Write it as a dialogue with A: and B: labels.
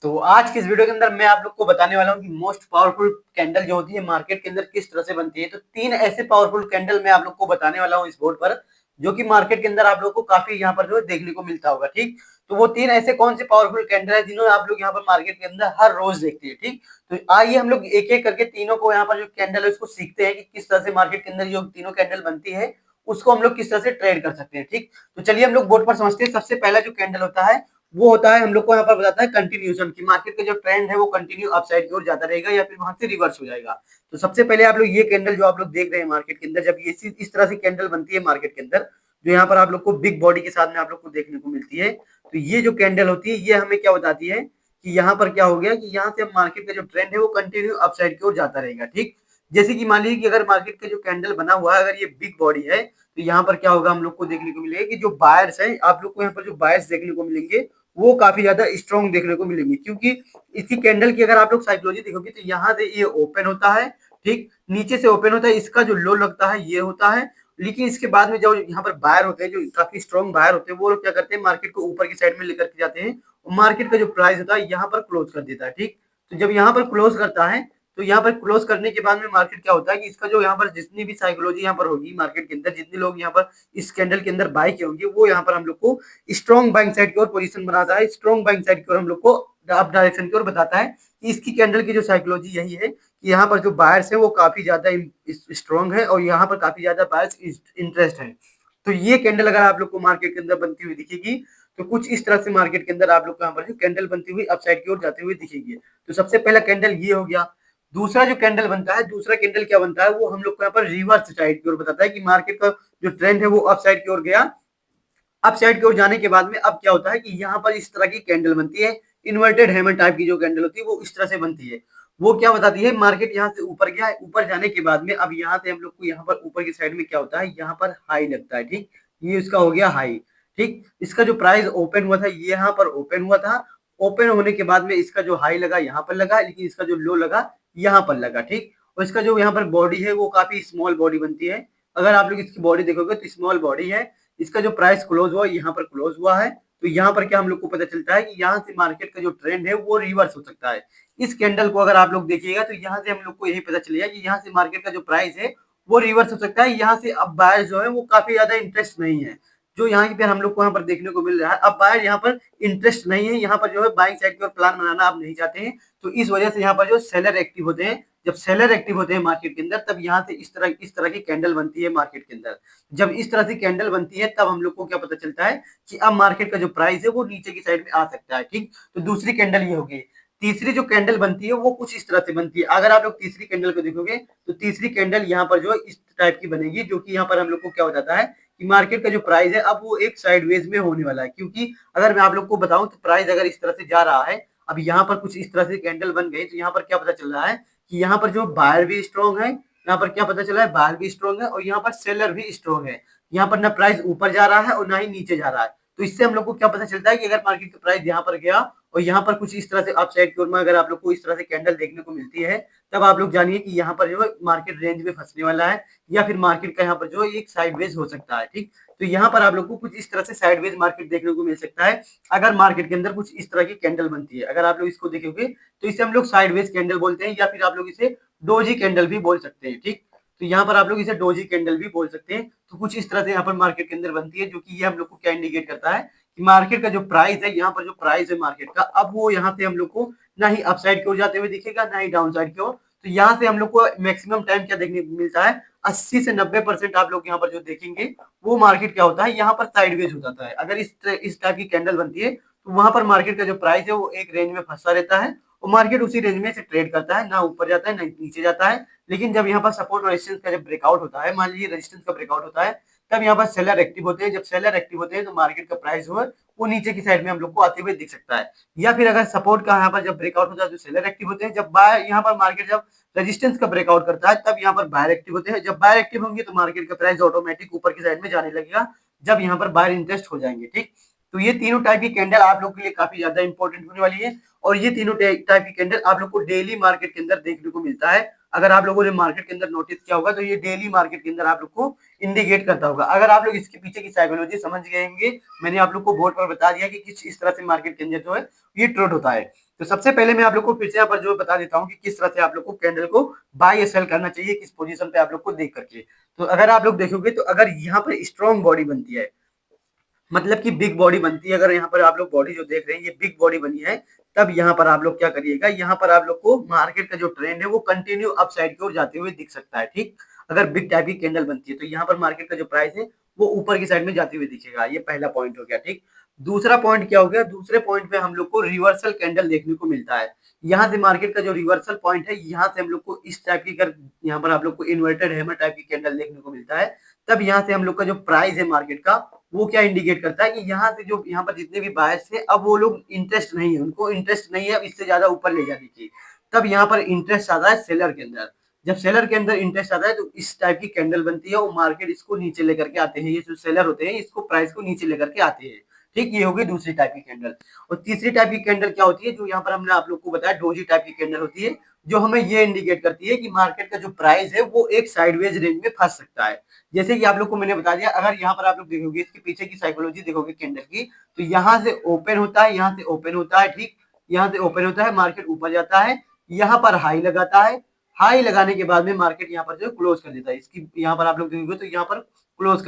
A: तो आज की इस वीडियो के अंदर मैं आप लोग को बताने वाला हूँ कि मोस्ट पावरफुल कैंडल जो होती है मार्केट के अंदर किस तरह से बनती है। तो 3 ऐसे पावरफुल कैंडल मैं आप लोग को बताने वाला हूँ इस बोर्ड पर, जो कि मार्केट के अंदर आप लोग को काफी यहाँ पर जो है देखने को मिलता होगा। ठीक, तो वो 3 ऐसे कौन से पावरफुल कैंडल है जिन्होंने आप लोग यहाँ पर मार्केट के अंदर हर रोज देखते हैं। ठीक, तो आइए हम लोग एक एक करके तीनों को यहाँ पर जो कैंडल है उसको सीखते हैं कि किस तरह से मार्केट के अंदर जो तीनों कैंडल बनती है उसको हम लोग किस तरह से ट्रेड कर सकते हैं। ठीक, तो चलिए हम लोग बोर्ड पर समझते हैं। सबसे पहला जो कैंडल होता है वो होता है, हम लोग को यहाँ पर बताता है कंटिन्यूशन की मार्केट का जो ट्रेंड है वो कंटिन्यू अपसाइड की ओर जाता रहेगा या फिर वहां से रिवर्स हो जाएगा। तो सबसे पहले आप लोग ये कैंडल जो आप लोग देख रहे हैं मार्केट के अंदर, जब ये इस तरह से कैंडल बनती है मार्केट के अंदर, जो यहाँ पर आप लोग को बिग बॉडी के साथ में आप लोग को देखने को मिलती है, तो ये जो कैंडल होती है ये हमें क्या बताती है कि यहाँ पर क्या हो गया कि यहाँ से अब मार्केट का जो ट्रेंड है वो कंटिन्यू अपसाइड की ओर जाता रहेगा। ठीक, जैसे कि मान लीजिए कि अगर मार्केट का जो कैंडल बना हुआ है अगर ये बिग बॉडी है, तो यहाँ पर क्या होगा हम लोग को देखने को मिलेगा कि जो बायर्स है आप लोग को यहाँ पर जो बायर्स देखने को मिलेंगे वो काफी ज्यादा स्ट्रॉन्ग देखने को मिलेंगे, क्योंकि इसकी कैंडल की अगर आप लोग साइकोलॉजी देखोगे तो यहाँ से ये ओपन होता है। ठीक, नीचे से ओपन होता है, इसका जो लो लगता है ये होता है, लेकिन इसके बाद में जो यहाँ पर बायर होते हैं जो काफी स्ट्रॉन्ग बायर होते हैं वो लोग क्या करते हैं मार्केट को ऊपर की साइड में लेकर के जाते हैं और मार्केट का जो प्राइस होता है यहाँ पर क्लोज कर देता है। ठीक, तो जब यहाँ पर क्लोज करता है तो यहाँ पर क्लोज करने के बाद में मार्केट क्या होता है कि इसका जो यहाँ पर जितनी भी साइकोलॉजी यहाँ पर होगी मार्केट के अंदर, जितने लोग यहाँ पर इस कैंडल के अंदर बाय किए होंगे वो यहाँ पर हम लोग को स्ट्रॉन्ग बाइंग साइड की ओर पोजीशन बनाता है। स्ट्रॉन्ग बाइंग साइड की ओर हम लोग को अप डायरेक्शन की ओर बताता है कि इसकी कैंडल की जो साइकोलॉजी यही है कि यहाँ पर जो बायर्स है वो काफी ज्यादा स्ट्रॉन्ग है और यहाँ पर काफी ज्यादा बायर्स इंटरेस्ट है। तो ये कैंडल अगर आप लोग को मार्केट के अंदर बनती हुई दिखेगी तो कुछ इस तरह से मार्केट के अंदर आप लोग को यहाँ पर जो कैंडल बनती हुई अपसाइड की ओर जाते हुए दिखेगी। तो सबसे पहला कैंडल ये हो गया। दूसरा जो कैंडल बनता है, दूसरा कैंडल क्या बनता है वो हम लोग को यहाँ पर रिवर्स साइड की ओर बताता है कि मार्केट का जो ट्रेंड है वो अप साइड की ओर गया। अप साइड की ओर जाने के बाद में अब क्या होता है कि यहाँ पर इस तरह की कैंडल बनती है, इन्वर्टेड हैमर टाइप की जो कैंडल होती है वो इस तरह से बनती है। वो क्या बताती है मार्केट यहाँ से ऊपर गया है, ऊपर जाने के बाद में अब यहाँ से हम लोग को यहाँ पर ऊपर की साइड में क्या होता है यहाँ पर हाई लगता है। ठीक, ये इसका हो गया हाई। ठीक, इसका जो प्राइस ओपन हुआ था ये यहाँ पर ओपन हुआ था, ओपन होने के बाद में इसका जो हाई लगा यहाँ पर लगा, लेकिन इसका जो लो लगा यहाँ पर लगा। ठीक, और इसका जो यहाँ पर बॉडी है वो काफी स्मॉल बॉडी बनती है। अगर आप लोग इसकी बॉडी देखोगे तो स्मॉल बॉडी है। इसका जो प्राइस क्लोज हुआ यहाँ पर क्लोज हुआ है, तो यहाँ पर क्या हम लोग को पता चलता है कि यहाँ से मार्केट का जो ट्रेंड है वो रिवर्स हो सकता है। इस कैंडल को अगर आप लोग देखिएगा तो यहाँ से हम लोग को यही पता चलेगा कि यहाँ से मार्केट का जो प्राइस है वो रिवर्स हो सकता है। यहाँ से अब बायर जो है वो काफी ज्यादा इंटरेस्ट नहीं है, जो यहाँ पे हम लोग को यहाँ पर देखने को मिल रहा है। अब बायर यहाँ पर इंटरेस्ट नहीं है, यहाँ पर जो है बाइंग साइड की ओर प्लान बनाना आप नहीं चाहते हैं, तो इस वजह से यहाँ पर जो सेलर एक्टिव होते हैं, जब सेलर एक्टिव होते हैं मार्केट के अंदर तब यहाँ से इस तरह की कैंडल बनती है मार्केट के अंदर। जब इस तरह से कैंडल बनती है तब हम लोग को क्या पता चलता है कि अब मार्केट का जो प्राइस है वो नीचे की साइड में आ सकता है। ठीक, तो दूसरी कैंडल ये होगी। तीसरी जो कैंडल बनती है वो कुछ इस तरह से बनती है। अगर आप लोग तीसरी कैंडल को देखोगे तो तीसरी कैंडल यहाँ पर जो है इस टाइप की बनेगी, जो कि यहाँ पर हम लोग को क्या बताता है कि मार्केट का जो प्राइस है अब वो एक साइडवेज में होने वाला है। क्योंकि अगर मैं आप लोग को बताऊं तो प्राइस अगर इस तरह से जा रहा है, अब यहाँ पर कुछ इस तरह से कैंडल बन गई, तो यहाँ पर क्या पता चल रहा है कि यहाँ पर जो बायर भी स्ट्रॉन्ग है, यहाँ पर क्या पता चला है बायर भी स्ट्रॉन्ग है और यहाँ पर सेलर भी स्ट्रॉन्ग है। यहाँ पर ना प्राइस ऊपर जा रहा है और ना ही नीचे जा रहा है। तो इससे हम लोग को क्या पता चलता है कि अगर मार्केट का प्राइस यहाँ पर गया और यहाँ पर कुछ इस तरह से अप साइड की ओर में अगर आप लोग को इस तरह से कैंडल देखने को मिलती है, तब आप लोग जानिए कि यहाँ पर जो है मार्केट रेंज में फंसने वाला है या फिर मार्केट का यहाँ पर जो एक साइडवेज हो सकता है। ठीक, तो यहाँ पर आप लोग को कुछ इस तरह से साइडवेज मार्केट देखने को मिल सकता है अगर मार्केट के अंदर कुछ इस तरह की कैंडल बनती है। अगर आप लोग इसको देखोगे तो इसे हम लोग साइडवेज कैंडल बोलते हैं या फिर आप लोग इसे डोजी कैंडल भी बोल सकते हैं। ठीक, तो यहाँ पर आप लोग इसे डोजी कैंडल भी बोल सकते हैं। तो कुछ इस तरह से यहाँ पर मार्केट के अंदर बनती है, जो कि ये हम लोग को क्या इंडिकेट करता है कि मार्केट का जो प्राइस है, यहाँ पर जो प्राइस है मार्केट का, अब वो यहाँ से हम लोग को ना ही अप साइड की ओर जाते हुए दिखेगा ना ही डाउन साइड की ओर। तो यहाँ से हम लोग को मैक्सिमम टाइम क्या देखने को मिलता है, 80 से 90% आप लोग यहाँ पर जो देखेंगे वो मार्केट क्या होता है यहाँ पर साइडवेज हो जाता है। अगर इस टाइप की कैंडल बनती है तो वहां पर मार्केट का जो प्राइस है वो एक रेंज में फंसा रहता है और मार्केट उसी रेंज में से ट्रेड करता है, ना ऊपर जाता है ना नीचे जाता है। लेकिन जब यहाँ पर सपोर्ट और रेजिस्टेंस का जब ब्रेकआउट होता है, मान लीजिए रेजिस्टेंस का ब्रेकआउट होता है, तब यहाँ पर सेलर एक्टिव होते हैं। जब सेलर एक्टिव होते हैं तो मार्केट का प्राइस जो है वो नीचे की साइड में हम लोग को आते हुए दिख सकता है। या फिर अगर सपोर्ट का यहाँ पर जब ब्रेकआउट होता है तो सेलर एक्टिव होते हैं। जब बाय यहाँ पर मार्केट जब रेजिस्टेंस का ब्रेकआउट करता है तब यहाँ पर बायर एक्टिव होते हैं। जब बायर एक्टिव होंगे तो मार्केट का प्राइस ऑटोमेटिक ऊपर की साइड में जाने लगेगा जब यहाँ पर बायर इंटरेस्ट हो जाएंगे। ठीक, तो ये तीनों टाइप की कैंडल आप लोग के लिए काफी ज्यादा इंपॉर्टेंट होने वाली है और ये तीनों टाइप की कैंडल आप लोग को डेली मार्केट के अंदर देखने को मिलता है। अगर आप लोगों ने मार्केट के अंदर नोटिस किया होगा तो ये डेली मार्केट के अंदर आप लोग को इंडिकेट करता होगा। अगर आप लोग इसके पीछे की साइकोलॉजी समझ गए होंगे, मैंने आप लोग को बोर्ड पर बता दिया कि किस इस तरह से मार्केट के अंदर जो है ये ट्रेड होता है। तो सबसे पहले मैं आप लोग को फिर से यहाँ पर जो बता देता हूँ कि किस तरह से आप लोग को कैंडल को बाय या सेल करना चाहिए, किस पोजीशन पे आप लोग को देख करके। तो अगर आप लोग देखोगे तो अगर यहाँ पर स्ट्रॉन्ग बॉडी बनती है, मतलब कि बिग बॉडी बनती है, अगर यहाँ पर आप लोग बॉडी जो देख रहे हैं ये बिग बॉडी बनी है, तब यहाँ पर आप लोग क्या करिएगा, यहाँ पर आप लोग को मार्केट का जो ट्रेंड है वो कंटिन्यू अप साइड की ओर जाते हुए दिख सकता है, ठीक। अगर बिग टाइप की कैंडल बनती है तो यहाँ पर मार्केट का जो प्राइस है वो ऊपर की साइड में जाते हुए दिखेगा, ये पहला पॉइंट हो गया, ठीक। दूसरा पॉइंट क्या हो गया, दूसरे पॉइंट पे हम लोग को रिवर्सल कैंडल देखने को मिलता है। यहाँ से मार्केट का जो रिवर्सल पॉइंट है, यहाँ से हम लोग को इस टाइप की, अगर यहाँ पर आप लोग को इन्वर्टेड हैमर टाइप की कैंडल देखने को मिलता है, तब यहाँ से हम लोग का जो प्राइस है मार्केट का, वो क्या इंडिकेट करता है कि यहाँ से जो यहाँ पर जितने भी बायर्स थे, अब वो लोग इंटरेस्ट नहीं है, उनको इंटरेस्ट नहीं है अब इससे ज्यादा ऊपर ले जाने की। तब यहाँ पर इंटरेस्ट आता है सेलर के अंदर। जब सेलर के अंदर इंटरेस्ट आता है तो इस टाइप की कैंडल बनती है, वो मार्केट इसको नीचे लेकर के आते हैं, ये जो सेलर होते हैं इसको प्राइस को नीचे लेकर के आते हैं, ठीक। ये होगी दूसरी टाइप की कैंडल। और तीसरी टाइप की कैंडल क्या होती है, जो यहाँ पर हमने आप लोग को बताया डोजी टाइप की कैंडल होती है, जो हमें ये इंडिकेट करती है कि मार्केट का जो प्राइस है वो एक साइडवेज रेंज में फंस सकता है। जैसे कि आप लोग को मैंने बता दिया, अगर यहाँ पर आप लोग देखोगे इसके पीछे की साइकोलॉजी देखोगे कैंडल की, तो यहाँ से ओपन होता है, यहाँ से ओपन होता है, ठीक। यहाँ से ओपन होता है, मार्केट ऊपर जाता है, यहाँ पर हाई लगाता है, हाई लगाने के बाद में मार्केट यहाँ पर जो क्लोज कर देता है, इसकी यहाँ पर आप लोग देखोगे तो यहाँ पर क्लोज